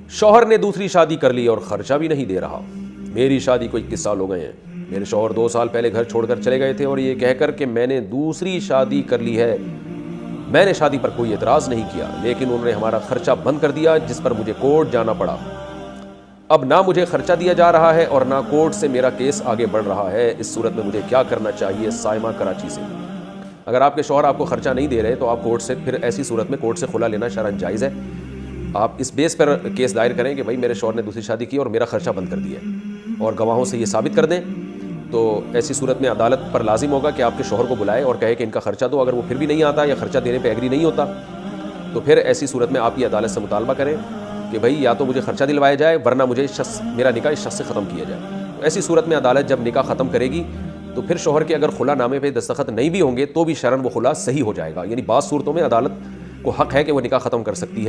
शौहर ने दूसरी शादी कर ली और खर्चा भी नहीं दे रहा। मेरी शादी को 21 साल हो गए हैं। मेरे शौहर 2 साल पहले घर छोड़कर चले गए थे और ये कहकर कि मैंने दूसरी शादी कर ली है। मैंने शादी पर कोई एतराज़ नहीं किया, लेकिन उन्होंने हमारा खर्चा बंद कर दिया, जिस पर मुझे कोर्ट जाना पड़ा। अब ना मुझे खर्चा दिया जा रहा है और ना कोर्ट से मेरा केस आगे बढ़ रहा है। इस सूरत में मुझे क्या करना चाहिए? साइमा, कराची से। अगर आपके शौहर आपको खर्चा नहीं दे रहे तो आप कोर्ट से, फिर ऐसी सूरत में कोर्ट से खुला लेना शरअन जायज़ है। आप इस बेस पर केस दायर करें कि भाई मेरे शौहर ने दूसरी शादी की और मेरा खर्चा बंद कर दिया, और गवाहों से ये साबित कर दें। तो ऐसी सूरत में अदालत पर लाजिम होगा कि आपके शौहर को बुलाए और कहे कि इनका खर्चा दो। अगर वो फिर भी नहीं आता या खर्चा देने पर एग्री नहीं होता तो फिर ऐसी सूरत में आप ये अदालत से मुतालबा करें कि भाई या तो मुझे खर्चा दिलवाया जाए, वरना मुझे मेरा निकाह इस शख्स से ख़त्म किया जाए। तो ऐसी सूरत में अदालत जब निकाह ख़त्म करेगी तो फिर शौहर के अगर खुला नामे पे दस्तखत नहीं भी होंगे तो भी शरन वो खुला सही हो जाएगा। यानी बाज़ सूरतों में अदालत को हक़ है कि वो निकाह ख़त्म कर सकती है।